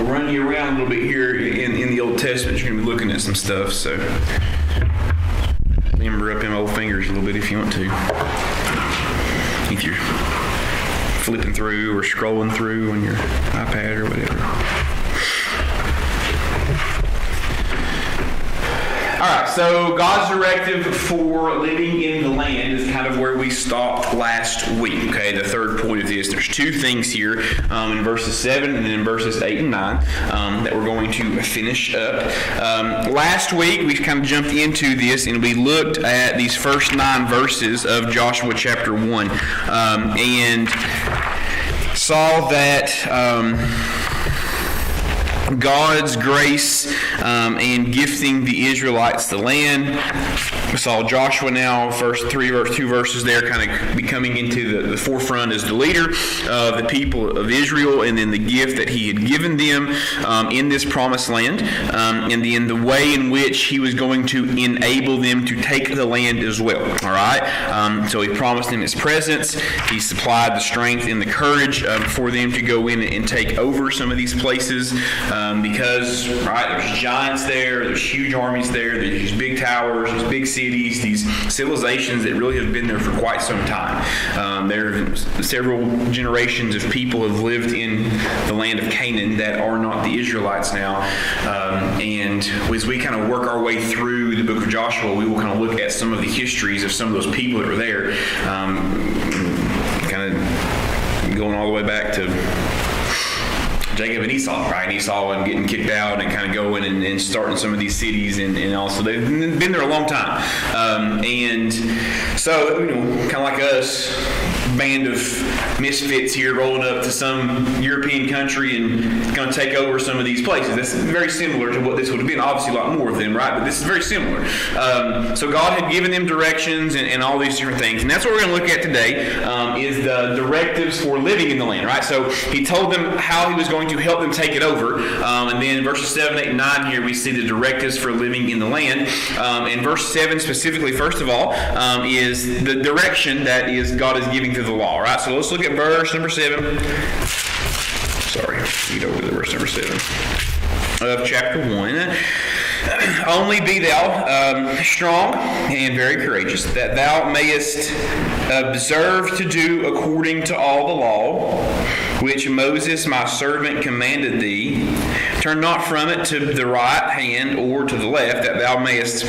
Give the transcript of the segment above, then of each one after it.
I'll run you around a little bit here in the Old Testament. You're going to be looking at some stuff, so remember up them old fingers a little bit if you want to. If you're flipping through or scrolling through on your iPad or whatever. All right, so God's directive for living in the land is kind of where we stopped last week, okay? The third point of this. There's two things here in verses 7 and then in verses 8 and 9 that we're going to finish up. Last week, we kind of jumped into this and we looked at these first 9 verses of Joshua chapter 1 and saw that God's grace and gifting the Israelites the land. We saw Joshua now, first 2 verses there, kind of becoming into the forefront as the leader of the people of Israel, and then the gift that he had given them in this promised land, and then the way in which he was going to enable them to take the land as well. All right? So he promised them his presence. He supplied the strength and the courage for them to go in and take over some of these places. Because, right, there's giants there, there's huge armies there, there's these big towers, these big cities, these civilizations that really have been there for quite some time. There are several generations of people have lived in the land of Canaan that are not the Israelites now. And as we kind of work our way through the book of Joshua, we will kind of look at some of the histories of some of those people that were there, kind of going all the way back to Jacob and Esau, right? Esau and getting kicked out and kind of going and starting some of these cities, and also they've been there a long time. And so, kind of like us, band of misfits here rolling up to some European country and going to take over some of these places. That's very similar to what this would have been. Obviously, a lot more of them, right? But this is very similar. So God had given them directions and all these different things. And that's what we're going to look at today is the directives for living in the land, right? So he told them how he was going to help them take it over. And then in verses 7, 8, and 9 here, we see the directives for living in the land. And verse 7 specifically, first of all, is the direction that is God is giving to the law, right? So let's look at verse number 7. Sorry, read over to verse number 7 of chapter 1. Only be thou strong and very courageous, that thou mayest observe to do according to all the law which Moses my servant commanded thee. Turn not from it to the right hand or to the left, that thou mayest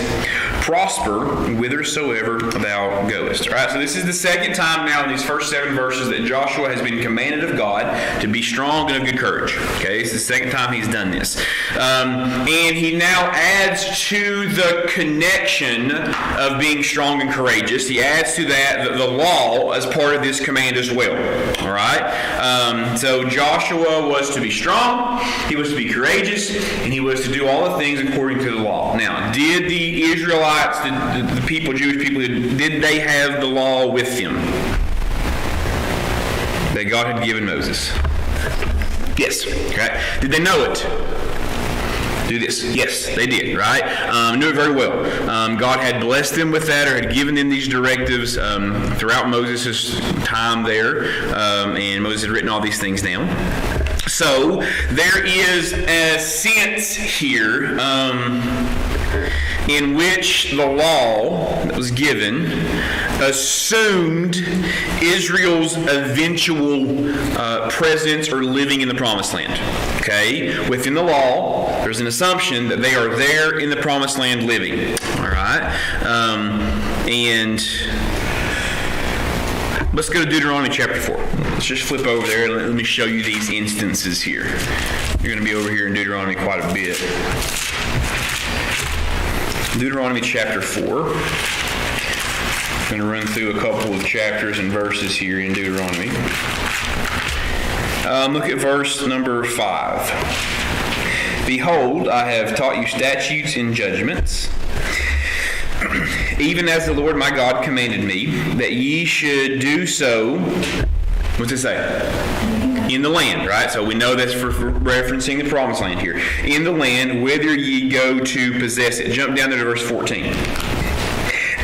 prosper whithersoever thou goest. All right, so this is the second time now in these first 7 verses that Joshua has been commanded of God to be strong and of good courage. Okay, it's the second time he's done this. And he now adds to the connection of being strong and courageous, he adds to that the law as part of this command as well. All right? So Joshua was to be strong, he was to be courageous, and he was to do all the things according to the law. Now, did the Israelites, the people, Jewish people, did they have the law with them that God had given Moses? Yes. Okay. Did they know it? Do this. Yes, they did, right? Knew it very well. God had blessed them with that, or had given them these directives throughout Moses' time there, and Moses had written all these things down. So there is a sense here in which the law that was given assumed Israel's eventual presence or living in the promised land. Okay? Within the law, there's an assumption that they are there in the promised land living. All right? And let's go to Deuteronomy chapter 4. Let's just flip over there and let me show you these instances here. You're going to be over here in Deuteronomy quite a bit. Deuteronomy chapter 4. I'm going to run through a couple of chapters and verses here in Deuteronomy. Look at verse number 5. Behold, I have taught you statutes and judgments, even as the Lord my God commanded me, that ye should do so. What's it say? In the land, right? So we know that's for referencing the promised land here. In the land, whither ye go to possess it. Jump down there to verse 14.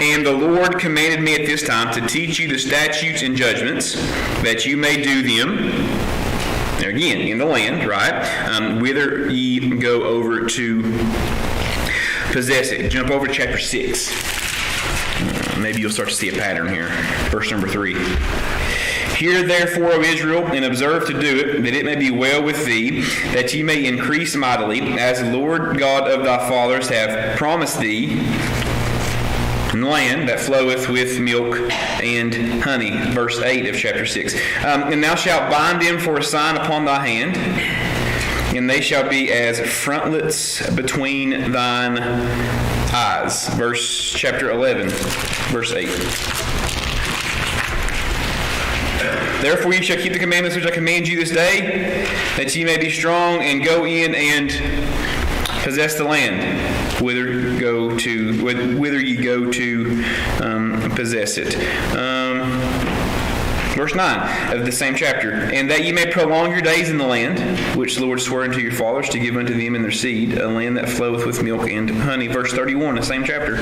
And the Lord commanded me at this time to teach you the statutes and judgments, that you may do them. again, in the land, right? Whither ye go over to possess it. Jump over to chapter 6. Maybe you'll start to see a pattern here. Verse number 3. Hear therefore, O Israel, and observe to do it, that it may be well with thee, that ye may increase mightily, as the Lord God of thy fathers hath promised thee, in the land that floweth with milk and honey. Verse 8 of chapter 6. And thou shalt bind them for a sign upon thy hand, and they shall be as frontlets between thine eyes. Chapter 11, verse 8. Therefore ye shall keep the commandments which I command you this day, that ye may be strong and go in and possess the land, whither ye go to possess it. Verse 9 of the same chapter. And that ye may prolong your days in the land, which the Lord swore unto your fathers to give unto them and their seed, a land that floweth with milk and honey. Verse 31, the same chapter.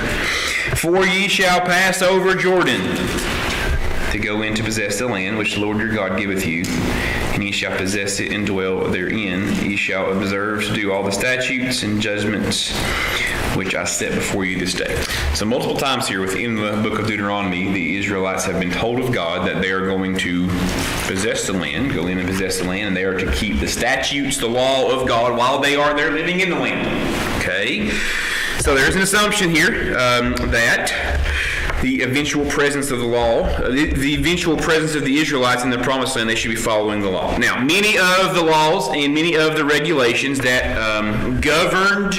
For ye shall pass over Jordan, to go in to possess the land which the Lord your God giveth you, and ye shall possess it and dwell therein. Ye shall observe to do all the statutes and judgments which I set before you this day. So multiple times here within the book of Deuteronomy, the Israelites have been told of God that they are going to possess the land, go in and possess the land, and they are to keep the statutes, the law of God, while they are there living in the land. Okay? So there's an assumption here that the eventual presence of the law, the eventual presence of the Israelites in the promised land, they should be following the law. Now, many of the laws and many of the regulations that governed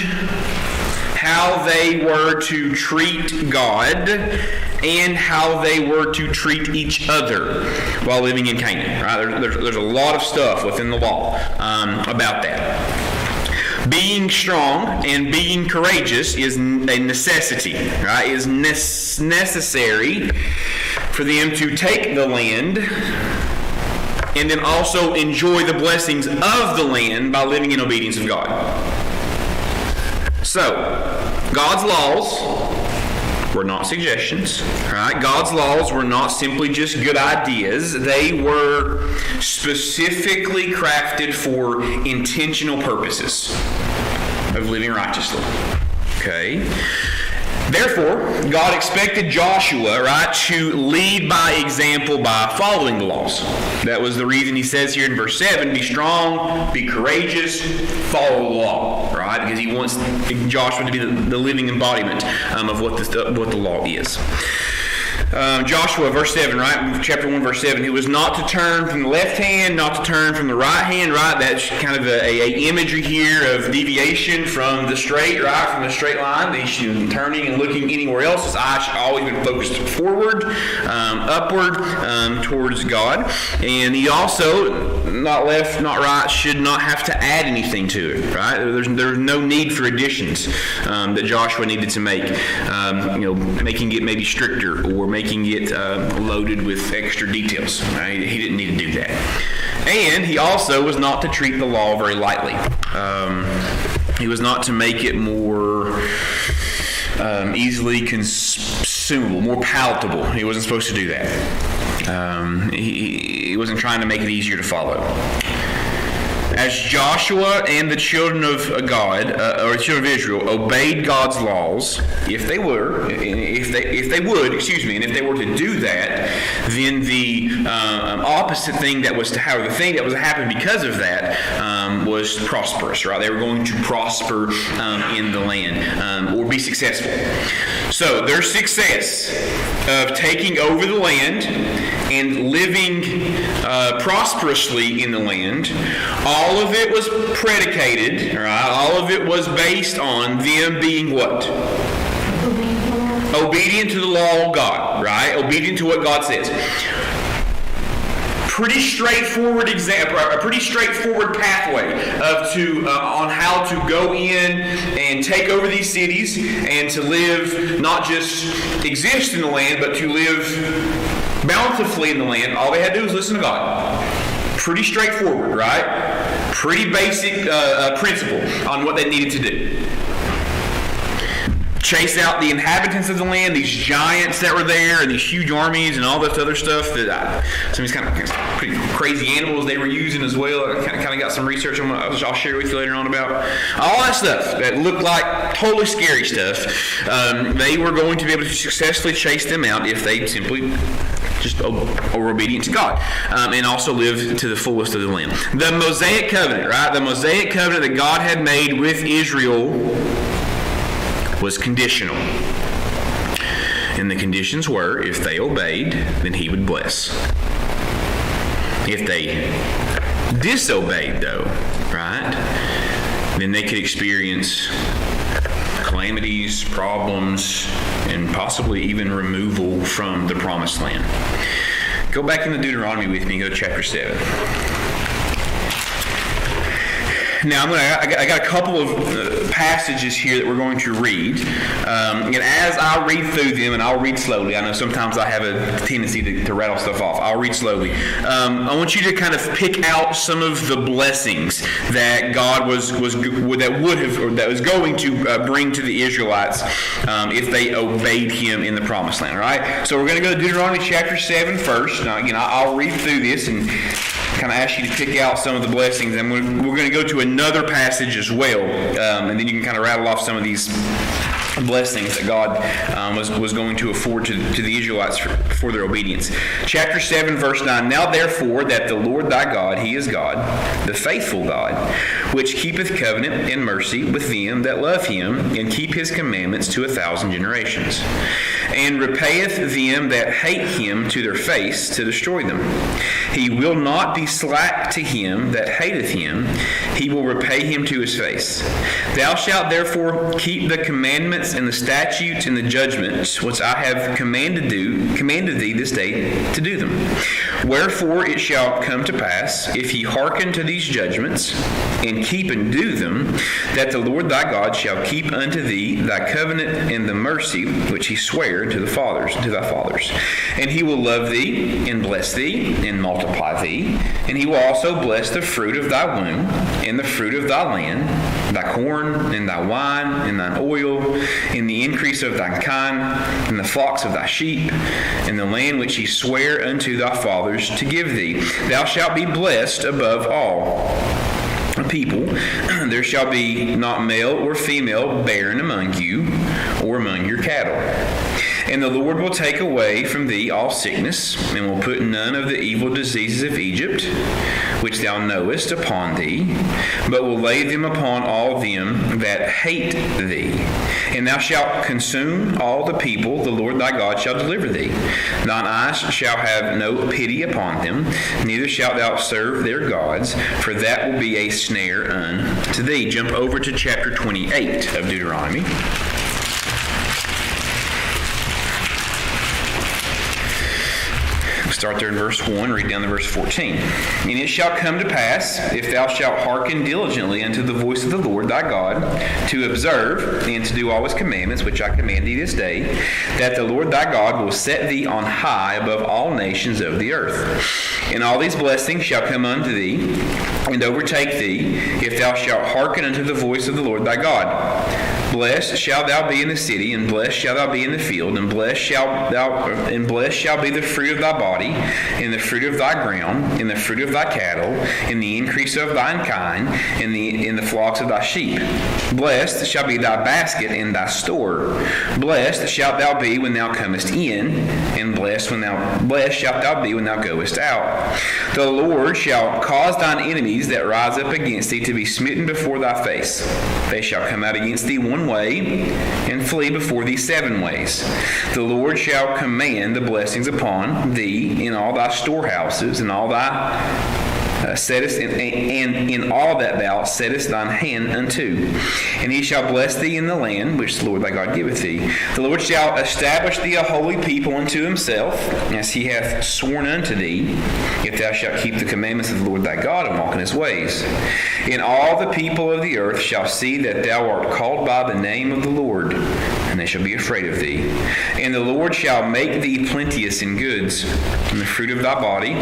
how they were to treat God and how they were to treat each other while living in Canaan. Right? There's a lot of stuff within the law about that. Being strong and being courageous is a necessity, right? Is necessary for them to take the land and then also enjoy the blessings of the land by living in obedience of God. So, God's laws were not suggestions, right? God's laws were not simply just good ideas. They were specifically crafted for intentional purposes of living righteously. Okay? Therefore, God expected Joshua, right, to lead by example by following the laws. That was the reason he says here in verse 7, be strong, be courageous, follow the law, right? Because he wants Joshua to be the living embodiment of what the law is. Joshua, verse 7, right? Chapter 1, verse 7. Who was not to turn from the left hand, not to turn from the right hand, right? That's kind of a imagery here of deviation from the straight, right? From the straight line. Turning and looking anywhere else. His eyes should always be focused forward, upward, towards God. And he also, not left, not right, should not have to add anything to it, right? There's no need for additions that Joshua needed to make. Making it maybe stricter or making it loaded with extra details. Right? He didn't need to do that. And he also was not to treat the law very lightly. He was not to make it more easily consumable, more palatable. He wasn't supposed to do that. He wasn't trying to make it easier to follow. As Joshua and the children of God, or the children of Israel, obeyed God's laws, if they were to do that, then the opposite thing that was to happen, the thing that was to happen because of that, was prosperous. Right? They were going to prosper in the land or be successful. So their success of taking over the land and living prosperously in the land, all of it was predicated, right? All of it was based on them being what? Obedient to the law of God, right? Obedient to what God says. Pretty straightforward example, a pretty straightforward pathway on how to go in and take over these cities and to live, not just exist in the land, but to live bountifully in the land. All they had to do was listen to God. Pretty straightforward, right? Pretty basic principle on what they needed to do. chase out the inhabitants of the land, these giants that were there, and these huge armies, and all this other stuff that some of these kind of pretty crazy animals they were using as well. I kind of got some research on what I'll share with you later on about all that stuff that looked like totally scary stuff. They were going to be able to successfully chase them out if they simply just were obedient to God, and also live to the fullest of the land. The Mosaic covenant, right? The Mosaic covenant that God had made with Israel was conditional. And the conditions were, if they obeyed, then he would bless. If they disobeyed, though, right, then they could experience calamities, problems, and possibly even removal from the promised land. Go back into Deuteronomy with me. Go to chapter 7. Now, I got a couple of passages here that we're going to read. And as I read through them, and I'll read slowly. I know sometimes I have a tendency to rattle stuff off. I'll read slowly. I want you to kind of pick out some of the blessings that God was going to bring to the Israelites if they obeyed Him in the Promised Land. All right. So we're going to go to Deuteronomy chapter 7 first. Now, again, I'll read through this and kind of ask you to pick out some of the blessings, and we're going to go to another passage as well, and then you can kind of rattle off some of these blessings that God was going to afford to the Israelites for their obedience. Chapter 7, verse 9, Now therefore that the Lord thy God, He is God, the faithful God, which keepeth covenant and mercy with them that love Him, and keep His commandments to 1,000 generations, and repayeth them that hate Him to their face to destroy them. He will not be slack to him that hateth Him. He will repay him to his face. Thou shalt therefore keep the commandments and the statutes and the judgments which I have commanded thee this day to do them. Wherefore it shall come to pass, if ye hearken to these judgments, and keep and do them, that the Lord thy God shall keep unto thee thy covenant and the mercy which He sware to thy fathers. And He will love thee, and bless thee, and multiply thee. And He will also bless the fruit of thy womb, and the fruit of thy land, thy corn, and thy wine, and thine oil, and the increase of thy kind, and the flocks of thy sheep, and the land which He sware unto thy fathers to give thee. Thou shalt be blessed above all people. There shall be not male or female barren among you, or among your cattle. And the Lord will take away from thee all sickness, and will put none of the evil diseases of Egypt, which thou knowest, upon thee, but will lay them upon all them that hate thee. And thou shalt consume all the people, the Lord thy God shall deliver thee. Thine eyes shall have no pity upon them, neither shalt thou serve their gods, for that will be a snare unto thee. Jump over to chapter 28 of Deuteronomy. Start there in verse 1, read down to verse 14. And it shall come to pass, if thou shalt hearken diligently unto the voice of the Lord thy God, to observe and to do all His commandments, which I command thee this day, that the Lord thy God will set thee on high above all nations of the earth. And all these blessings shall come unto thee, and overtake thee, if thou shalt hearken unto the voice of the Lord thy God. Blessed shalt thou be in the city, and blessed shalt thou be in the field, and blessed shall be the fruit of thy body, and the fruit of thy ground, and the fruit of thy cattle, and the increase of thine kind, and the flocks of thy sheep. Blessed shall be thy basket and thy store. Blessed shalt thou be when thou comest in, and blessed shalt thou be when thou goest out. The Lord shall cause thine enemies that rise up against thee to be smitten before thy face. They shall come out against thee one way, and flee before thee 7 ways. The Lord shall command the blessings upon thee in all thy storehouses, and all thy and in all that thou settest thine hand unto. And He shall bless thee in the land which the Lord thy God giveth thee. The Lord shall establish thee a holy people unto Himself, as He hath sworn unto thee, if thou shalt keep the commandments of the Lord thy God, and walk in His ways. And all the people of the earth shall see that thou art called by the name of the Lord, and they shall be afraid of thee. And the Lord shall make thee plenteous in goods, in the fruit of thy body,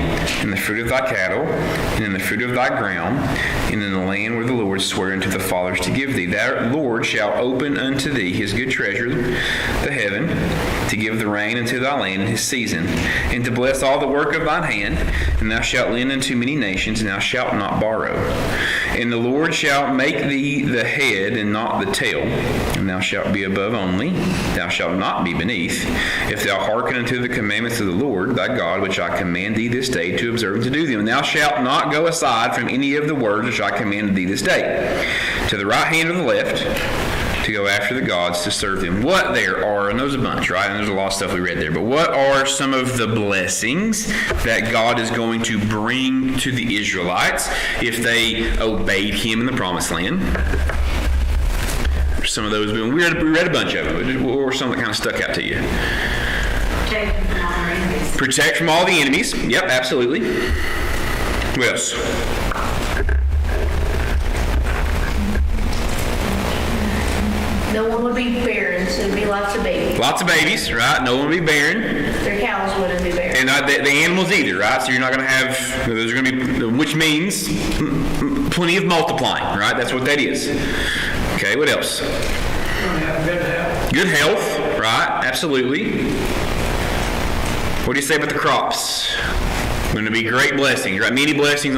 in the fruit of thy cattle, and in the fruit of thy ground, and in the land where the Lord sware unto the fathers to give thee. That Lord shall open unto thee his good treasure, the heaven, to give the rain unto thy land in his season, and to bless all the work of thine hand. And thou shalt lend unto many nations, and thou shalt not borrow. And the Lord shall make thee the head and not the tail, and thou shalt be above only, thou shalt not be beneath, if thou hearken unto the commandments of the Lord thy God, which I command thee this day to observe and to do them. And thou shalt not go aside from any of the words which I commanded thee this day, to the right hand or the left, to go after the gods to serve them. What there are, and there's a bunch, right? And there's a lot of stuff we read there, but what are some of the blessings that God is going to bring to the Israelites if they obeyed him in the promised land? Some of those, we read a bunch of them. What were some that kind of stuck out to you? Protect from all the enemies. Yep, absolutely. What else? No one would be barren, so it'd be lots of babies. Lots of babies, right? No one would be barren. Their cows wouldn't be barren. And the animals either, right? So you're not going to have, those are going to be, which means plenty of multiplying, right? That's what that is. Okay, what else? Good health. Good health, right? Absolutely. What do you say about the crops? Going to be great blessings, right? Many blessings.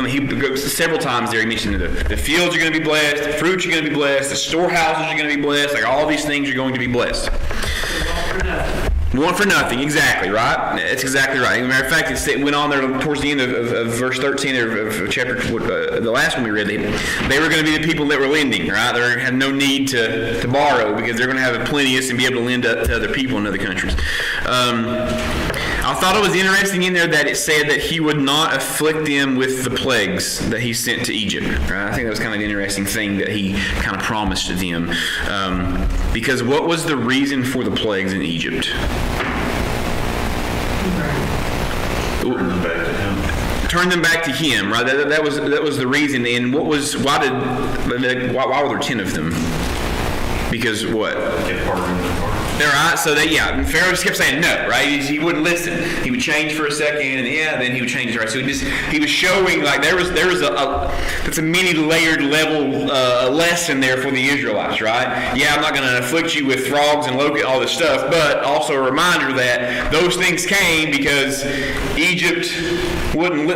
Several times there he mentioned the fields are going to be blessed, the fruits are going to be blessed, the storehouses are going to be blessed. Like all these things are going to be blessed. One for nothing, exactly, right? That's exactly right. As a matter of fact, it went on there towards the end of verse 13 of chapter, the last one we read. They were going to be the people that were lending, right? They had no need to borrow because they're going to have a plenteous and be able to lend to other people in other countries. I thought it was interesting in there that it said that he would not afflict them with the plagues that he sent to Egypt. Right? I think that was kind of an interesting thing that he kind of promised to them. Because what was the reason for the plagues in Egypt? Turn them back to him, right? That was the reason. And why were there 10 of them? Because what? Right, so Pharaoh just kept saying no, right? He wouldn't listen. He would change for a second, and then he would change, right? So he was showing like there was that's a many layered level lesson there for the Israelites, right? Yeah, I'm not going to afflict you with frogs and locusts, all this stuff, but also a reminder that those things came because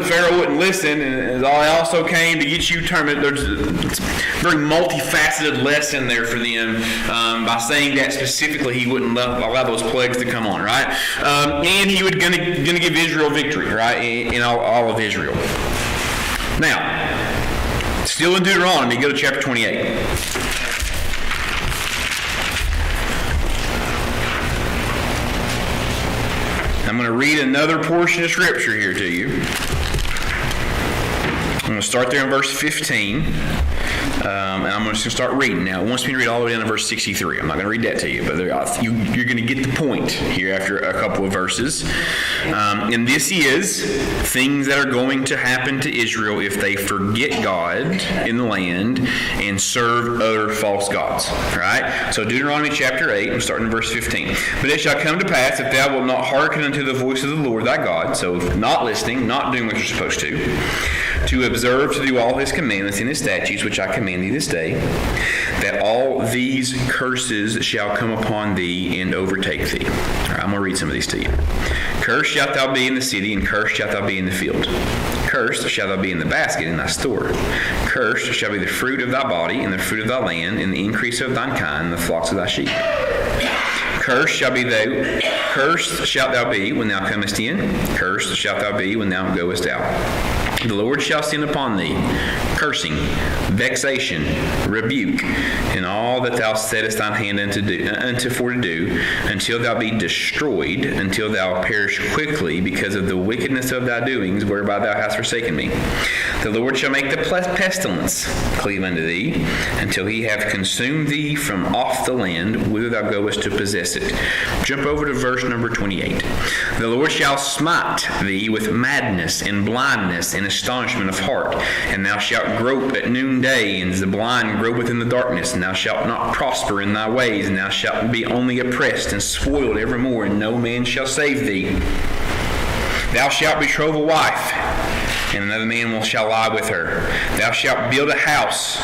Pharaoh wouldn't listen, and it also came to get you turned. There's a very multifaceted lesson there for them by saying that specifically. He wouldn't allow those plagues to come on, right? And he was going to give Israel victory, right? In all of Israel. Now, still in Deuteronomy, go to chapter 28. I'm going to read another portion of Scripture here to you. I'm going to start there in verse 15. And I'm just going to start reading. Now, it wants me to read all the way down to verse 63. I'm not going to read that to you, but you're going to get the point here after a couple of verses. And this is things that are going to happen to Israel if they forget God in the land and serve other false gods. Right? So Deuteronomy chapter 8, I'm starting in verse 15. But it shall come to pass, if thou wilt not hearken unto the voice of the Lord thy God, so not listening, not doing what you're supposed to observe to do all his commandments and his statutes, which I command thee this day, that all these curses shall come upon thee and overtake thee. All right, I'm going to read some of these to you. Cursed shalt thou be in the city, and cursed shalt thou be in the field. Cursed shall thou be in the basket in thy store. Cursed shall be the fruit of thy body, and the fruit of thy land, and the increase of thine kind, and the flocks of thy sheep. Cursed shalt thou be when thou comest in. Cursed shalt thou be when thou goest out. The Lord shall send upon thee cursing, vexation, rebuke, and all that thou settest thine hand unto do, until thou be destroyed, until thou perish quickly, because of the wickedness of thy doings, whereby thou hast forsaken me. The Lord shall make the pestilence cleave unto thee, until he have consumed thee from off the land, whither thou goest to possess it. Jump over to verse number 28. The Lord shall smite thee with madness and blindness and a astonishment of heart. And thou shalt grope at noonday, and as the blind gropeth in the darkness. And thou shalt not prosper in thy ways, and thou shalt be only oppressed and spoiled evermore, and no man shall save thee. Thou shalt betroth a wife, and another man shall lie with her. Thou shalt build a house,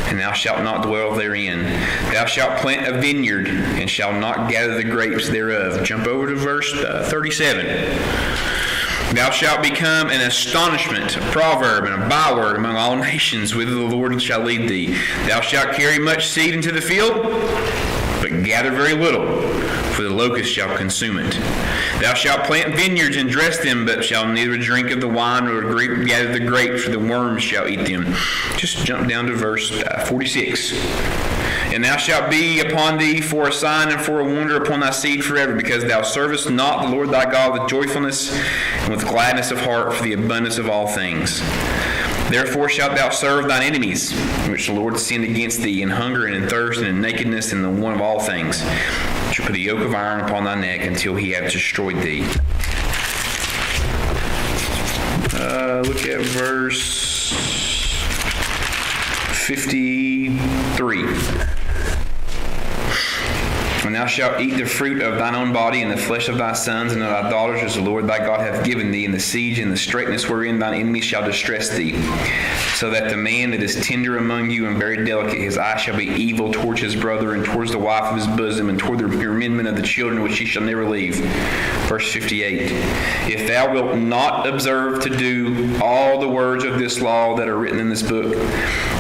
and thou shalt not dwell therein. Thou shalt plant a vineyard, and shalt not gather the grapes thereof. Jump over to verse 37. Thou shalt become an astonishment, a proverb, and a byword among all nations, whither the Lord shall lead thee. Thou shalt carry much seed into the field, but gather very little, for the locust shall consume it. Thou shalt plant vineyards and dress them, but shalt neither drink of the wine nor gather the grapes, for the worms shall eat them. Just jump down to verse 46. And thou shalt be upon thee for a sign and for a wonder upon thy seed forever, because thou servest not the Lord thy God with joyfulness and with gladness of heart for the abundance of all things. Therefore shalt thou serve thine enemies, which the Lord send against thee, in hunger and in thirst and in nakedness and in the want of all things. Shall put a yoke of iron upon thy neck until he have destroyed thee. Look at verse 53. And thou shalt eat the fruit of thine own body, and the flesh of thy sons and of thy daughters, which the Lord thy God hath given thee, in the siege and the straitness wherein thine enemies shall distress thee. So that the man that is tender among you and very delicate, his eye shall be evil towards his brother, and towards the wife of his bosom, and toward the remembrance of the children which he shall never leave. Verse 58. If thou wilt not observe to do all the words of this law that are written in this book,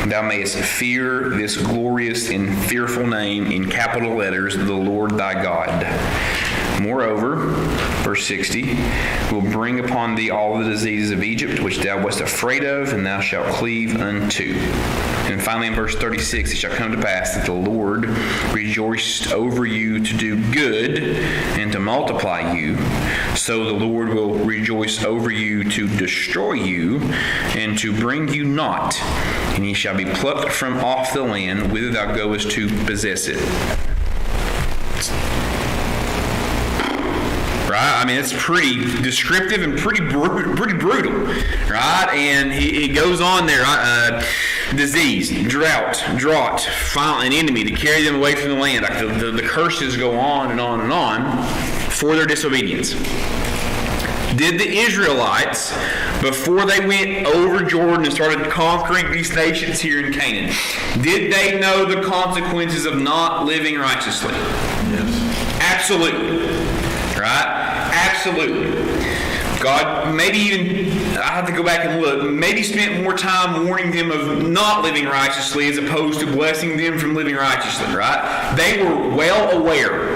thou mayest fear this glorious and fearful name in capital letters, the Lord thy God. Moreover, verse 60, will bring upon thee all the diseases of Egypt, which thou wast afraid of, and thou shalt cleave unto. And finally in verse 36, it shall come to pass that the Lord rejoiced over you to do good and to multiply you. So the Lord will rejoice over you to destroy you and to bring you not. And ye shall be plucked from off the land whither thou goest to possess it. Right? I mean, it's pretty descriptive and pretty brutal, right? And he goes on there, disease, drought, an enemy to carry them away from the land. Like the curses go on and on and on for their disobedience. Did the Israelites, before they went over Jordan and started conquering these nations here in Canaan, did they know the consequences of not living righteously? Yes. Absolutely. Right? Absolutely. God maybe even, I have to go back and look, maybe spent more time warning them of not living righteously as opposed to blessing them from living righteously, right? They were well aware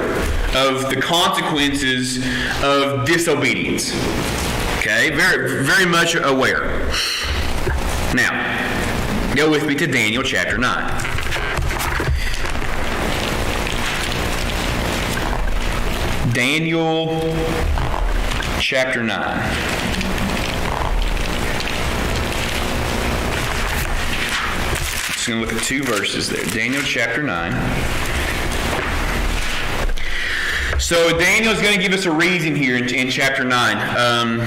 of the consequences of disobedience. Okay? Very, very much aware. Now, go with me to Daniel chapter 9. Daniel chapter 9. Just going to look at two verses there. Daniel chapter 9. So Daniel's going to give us a reason here in chapter 9.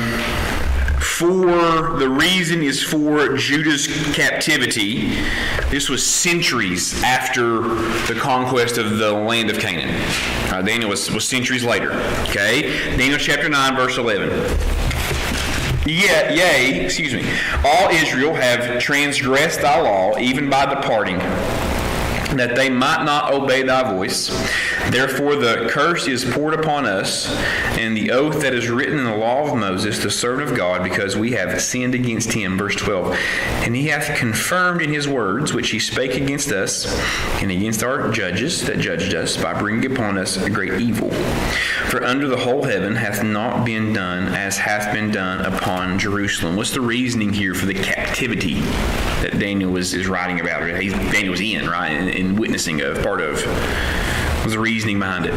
The reason is for Judah's captivity. This was centuries after the conquest of the land of Canaan. Daniel was centuries later. Okay? Daniel chapter 9, verse 11. Yea, all Israel have transgressed thy law, even by departing, that they might not obey thy voice. Therefore the curse is poured upon us, and the oath that is written in the law of Moses, the servant of God, because we have sinned against him. Verse 12. And he hath confirmed in his words, which he spake against us, and against our judges that judged us, by bringing upon us a great evil. For under the whole heaven hath not been done as hath been done upon Jerusalem. What's the reasoning here for the captivity that Daniel is writing about? Daniel was in, right? And witnessing of, part of. What was the reasoning behind it?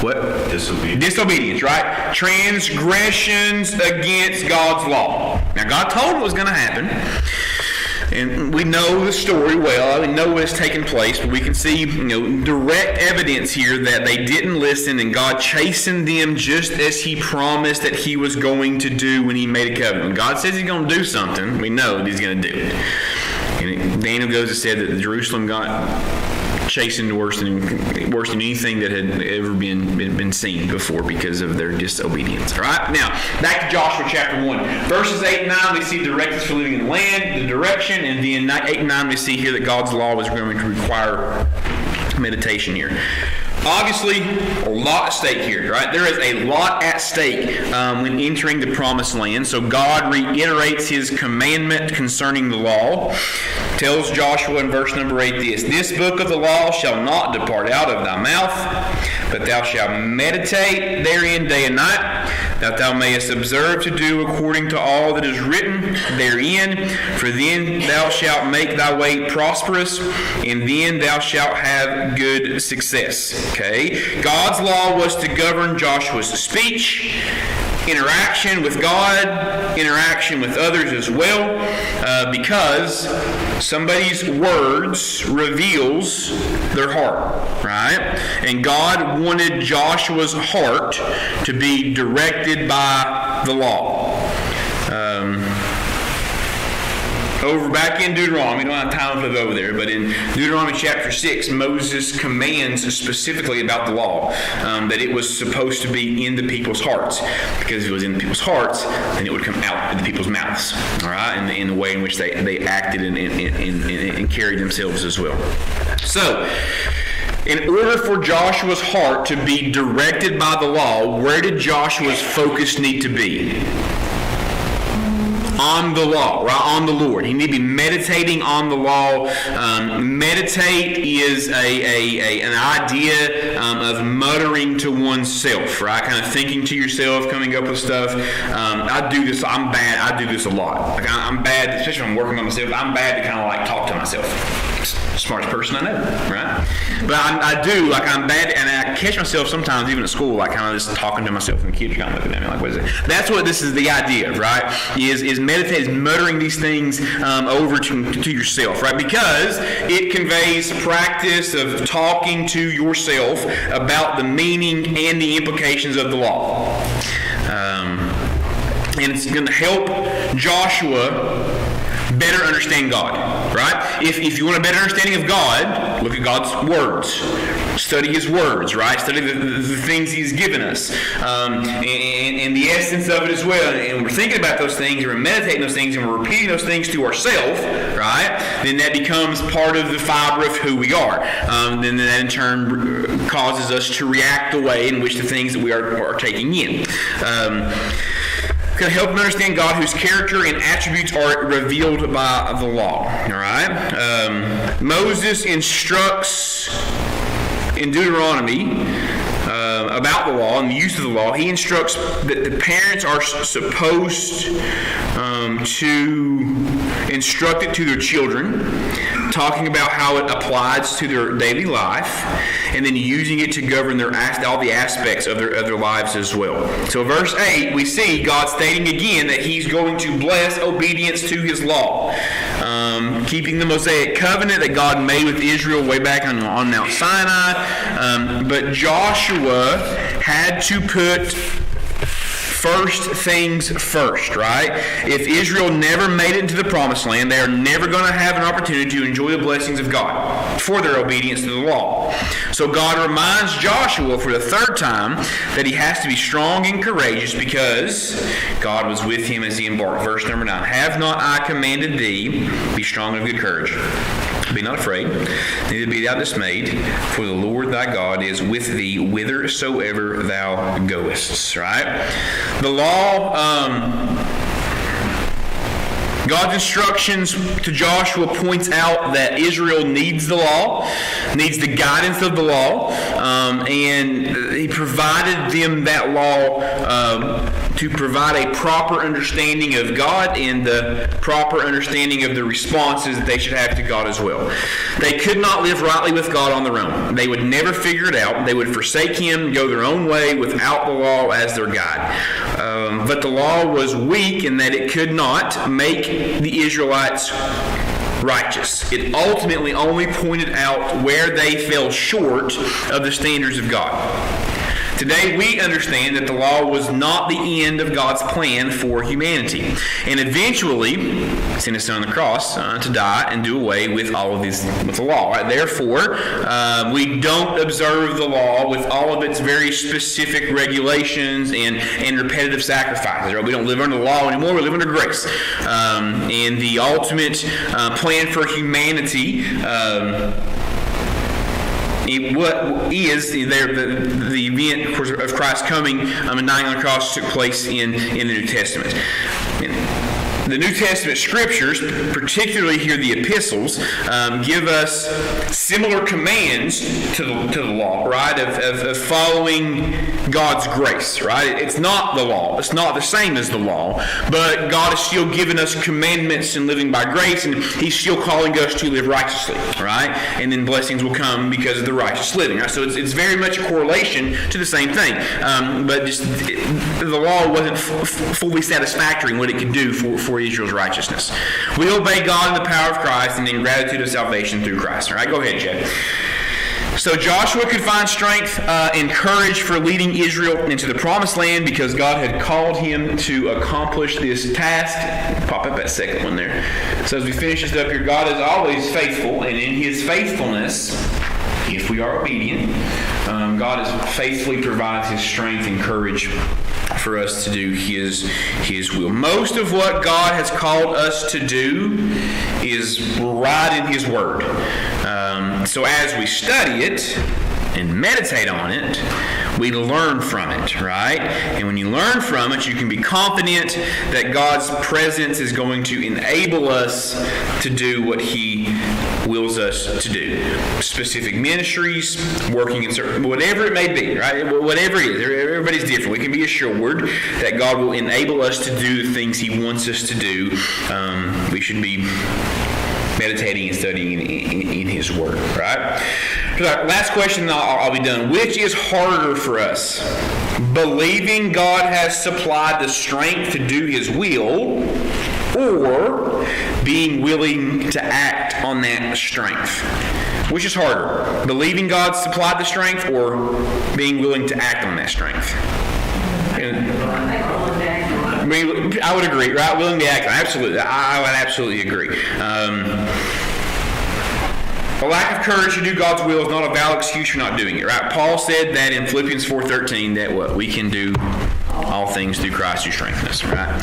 What? Disobedience, right? Transgressions against God's law. Now, God told what was going to happen. And we know the story well. We know what has taken place, but we can see, direct evidence here that they didn't listen, and God chastened them just as He promised that He was going to do when He made a covenant. When God says He's going to do something, we know that He's going to do it. And Daniel goes and said that Jerusalem got chastened worse than anything that had ever been seen before because of their disobedience. All right, now back to Joshua chapter 1, verses 8 and 9. We see directives for living in the land, the direction, and then 8 and 9 we see here that God's law was going to require meditation here. Obviously, a lot at stake here, right? There is a lot at stake when entering the promised land. So God reiterates His commandment concerning the law. Tells Joshua in verse number 8 this book of the law shall not depart out of thy mouth, but thou shalt meditate therein day and night, that thou mayest observe to do according to all that is written therein. For then thou shalt make thy way prosperous, and then thou shalt have good success. Okay? God's law was to govern Joshua's speech, interaction with God, interaction with others as well, because somebody's words reveals their heart, right? And God wanted Joshua's heart to be directed by the law. Over back in Deuteronomy, we don't have time to go over there, but in Deuteronomy chapter 6, Moses commands specifically about the law, that it was supposed to be in the people's hearts, because if it was in the people's hearts, then it would come out of the people's mouths, all right, in the way in which they acted and carried themselves as well. So, in order for Joshua's heart to be directed by the law, where did Joshua's focus need to be? On the law, right? On the Lord. He need to be meditating on the law. Meditate is an idea of muttering to oneself, right? Kind of thinking to yourself, coming up with stuff. I do this. I'm bad. I do this a lot. Like I'm bad, especially when I'm working on myself. I'm bad to kind of like talk to myself. Smartest person I know, right? But I do, like I'm bad, and I catch myself sometimes, even at school, like kind of just talking to myself, and the kids are kind of looking at me like, what is it? That's what this is the idea of, right? Is meditate, is muttering these things over to yourself, right? Because it conveys practice of talking to yourself about the meaning and the implications of the law. And it's going to help Joshua better understand God, right? If you want a better understanding of God, look at God's words. Study His words, right? Study the things He's given us. And the essence of it as well. And we're thinking about those things, and we're meditating those things, and we're repeating those things to ourselves, right? Then that becomes part of the fiber of who we are. Then that in turn causes us to react the way in which the things that we are taking in. Can help them understand God, whose character and attributes are revealed by the law. All right. Moses instructs in Deuteronomy about the law and the use of the law. He instructs that the parents are supposed to instruct it to their children, talking about how it applies to their daily life, and then using it to govern all the aspects of their lives as well. So verse 8, we see God stating again that He's going to bless obedience to His law. Keeping the Mosaic covenant that God made with Israel way back on Mount Sinai. But Joshua had to put first things first, right? If Israel never made it into the promised land, they are never going to have an opportunity to enjoy the blessings of God for their obedience to the law. So God reminds Joshua for the third time that he has to be strong and courageous because God was with him as he embarked. Verse number 9, have not I commanded thee, be strong and of good courage. Be not afraid, neither be thou dismayed, for the Lord thy God is with thee whithersoever thou goest. Right? The law, God's instructions to Joshua points out that Israel needs the law, needs the guidance of the law, and He provided them that law to provide a proper understanding of God and the proper understanding of the responses that they should have to God as well. They could not live rightly with God on their own. They would never figure it out. They would forsake Him, go their own way without the law as their guide. But the law was weak in that it could not make the Israelites righteous. It ultimately only pointed out where they fell short of the standards of God. Today, we understand that the law was not the end of God's plan for humanity, and eventually sent His Son on the cross to die and do away with all of this, with the law. Right? Therefore, we don't observe the law with all of its very specific regulations and repetitive sacrifices. Right? We don't live under the law anymore; we live under grace. And the ultimate plan for humanity. What is the event, of course, of Christ coming and dying on the cross took place in the New Testament. The New Testament scriptures, particularly here the epistles, give us similar commands to the law, right? Of following God's grace, right? It's not the law. It's not the same as the law, but God has still given us commandments in living by grace, and He's still calling us to live righteously, right? And then blessings will come because of the righteous living, right? So it's very much a correlation to the same thing, but just the law wasn't fully satisfactory in what it could do for Israel's righteousness. We obey God in the power of Christ and in gratitude of salvation through Christ. All right, go ahead, Chad. So Joshua could find strength and courage for leading Israel into the promised land because God had called him to accomplish this task. Pop up that second one there. So as we finish this up here, God is always faithful, and in His faithfulness, if we are obedient, God faithfully provides His strength and courage for us to do His will. Most of what God has called us to do is right in His Word. So as we study it and meditate on it, we learn from it, right? And when you learn from it, you can be confident that God's presence is going to enable us to do what He wills us to do. Specific ministries, working in certain, whatever it may be, right? Whatever it is, everybody's different. We can be assured that God will enable us to do the things He wants us to do. We should be meditating and studying in His Word, right? So last question, I'll be done. Which is harder for us? Believing God has supplied the strength to do His will, or being willing to act on that strength? Which is harder? Believing God supplied the strength, or being willing to act on that strength? I would agree, right? Willing to act. Absolutely. I would absolutely agree. A lack of courage to do God's will is not a valid excuse for not doing it, right? Paul said that in Philippians 4:13 that what we can do all things through Christ who strengthens us, right?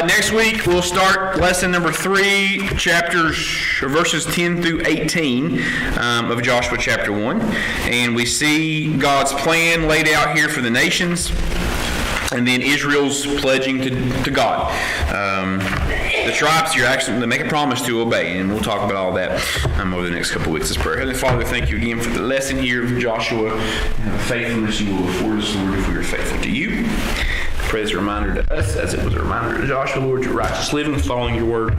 Next week we'll start lesson number 3, verses 10 through 18 of Joshua chapter 1, and we see God's plan laid out here for the nations. And then Israel's pledging to God. The tribes here actually, they make a promise to obey, and we'll talk about all that over the next couple of weeks. Let's pray. Heavenly Father, thank you again for the lesson here of Joshua. Faithfulness you will afford us, Lord, if we are faithful to you. I pray as a reminder to us, as it was a reminder to Joshua, Lord, to righteous living, following your word,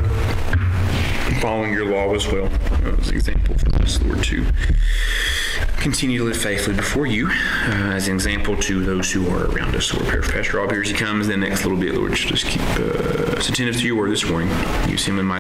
following your law as well. It was an example for us, Lord, to continue to live faithfully before you as an example to those who are around us. Lord, pray for Pastor Rob here as he comes in the next little bit. Lord, just keep us attentive to your word this morning. Use him in my